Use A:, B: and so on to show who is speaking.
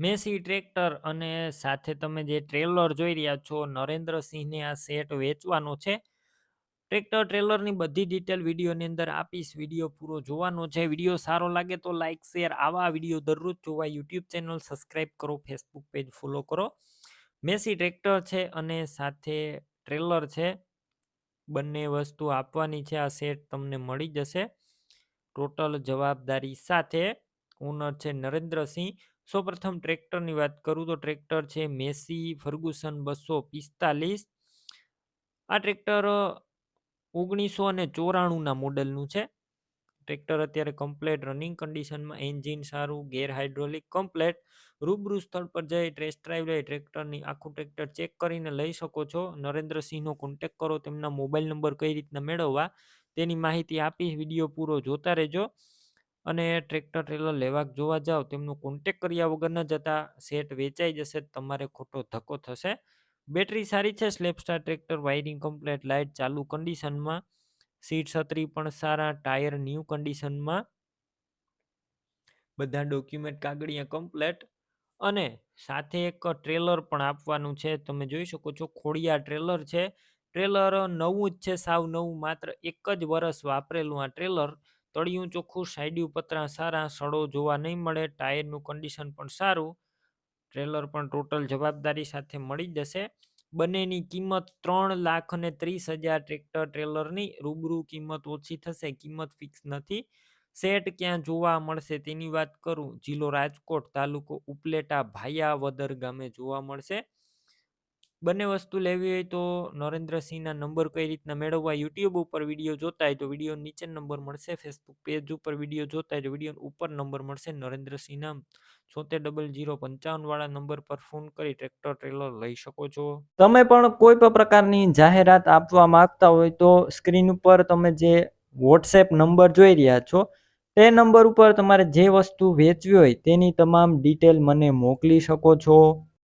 A: Massey tractor અને સાથે તમે જે ટ્રેલર જોઈ રહ્યા છો, નરેન્દ્રસિંહને આ સેટ વેચવાનો છે. ટ્રેક્ટર ટ્રેલરની બધી ડિટેલ વિડીયોની અંદર આપીશ. વિડીયો પૂરો જોવાનો છે. વિડીયો સારો લાગે તો લાઇક શેર. આવા વિડીયો દરરોજ જોવા યુટ્યુબ ચેનલ સબસ્ક્રાઈબ કરો, ફેસબુક પેજ ફોલો કરો. મેસી ટ્રેક્ટર છે અને સાથે ટ્રેલર છે. બંને વસ્તુ આપવાની છે. આ સેટ તમને મળી જશે ટોટલ જવાબદારી સાથે. ઓનર છે નરેન્દ્રસિંહ. સૌપ્રથમ ટ્રેક્ટરની વાત કરું તો ટ્રેક્ટર છે મેસી ફર્ગુસન 245. આ ટ્રેક્ટર 1994ના મોડલનું છે. ટ્રેક્ટર અત્યારે કમ્પ્લેટ રનિંગ કન્ડિશનમાં, એન્જિન સારું, ગેર હાઇડ્રોલિક કમ્પ્લેટ. રૂબરૂ સ્થળ પર જઈ ટેસ્ટ ડ્રાઈવ લઈ ટ્રેક્ટરની આખું ટ્રેક્ટર ચેક કરીને લઈ શકો છો. નરેન્દ્રસિંહનો કોન્ટેક કરો. તેમના મોબાઈલ નંબર કઈ રીતના મેળવવા તેની માહિતી આપી. વિડીયો પૂરો જોતા રહેજો. અને ટ્રેક્ટર ટ્રેલર લેવા જોવા જાઓ તેમનો કોન્ટેક કર્યા વગર ન જતા. સેટ વેચાઈ જશે, તમારે ખોટો ધક્કો થશે. બેટરી સારી છે. સ્લેપસ્ટાર ટ્રેક્ટર, વાયરિંગ કમ્પ્લેટ, લાઇટ ચાલુ કન્ડિશનમાં, સીટ છત્રી પણ સારા, ટાયર ન્યૂ કન્ડિશનમાં, બધા ડોક્યુમેન્ટ કાગળિયા કમ્પ્લેટ. અને સાથે એક ટ્રેલર પણ આપવાનું છે. તમે જોઈ શકો છો ખોડિયા ટ્રેલર છે. ટ્રેલર નવું જ છે, સાવ નવું, માત્ર 1 જ વર્ષ વાપરેલું આ ટ્રેલર. તળિયું ચોખ્ખું, સાઈડિયું પતરા સારા, સડો જોવા નહીં મળે, ટાયરનું કન્ડિશન પણ સારું. ટ્રેલર પણ ટોટલ જવાબદારી સાથે મળી જશે. બંનેની કિંમત 3,30,000 ટ્રેક્ટર ટ્રેલરની. રૂબરૂ કિંમત ઓછી થશે, કિંમત ફિક્સ નથી. સેટ ક્યાં જોવા મળશે તેની વાત કરું, જિલ્લો રાજકોટ, તાલુકો ઉપલેટા, ભાયાવદર ગામે જોવા મળશે. બંને વસ્તુ લેવી હોય તો નરેન્દ્રસિંહના નંબર કઈ રીતના મેળવવા, યુટ્યુબ ઉપર વિડીયો જોતા હોય તો વિડીયો નીચે નંબર મળશે. ફેસબુક પેજ ઉપર વિડીયો જોતા હોય તો વિડીયો ઉપર નંબર મળશે. નરેન્દ્રસિંહના 760055 વાળા નંબર પર ફોન કરી ટ્રેક્ટર ટ્રેલર લઈ શકો છો. તમે પણ કોઈ પણ પ્રકારની જાહેરાત આપવા માંગતા હોય તો સ્ક્રીન ઉપર તમે જે વોટ્સએપ નંબર જોઈ રહ્યા છો તે નંબર ઉપર તમારે જે વસ્તુ વેચવી હોય તેની તમામ ડિટેલ મને મોકલી શકો છો.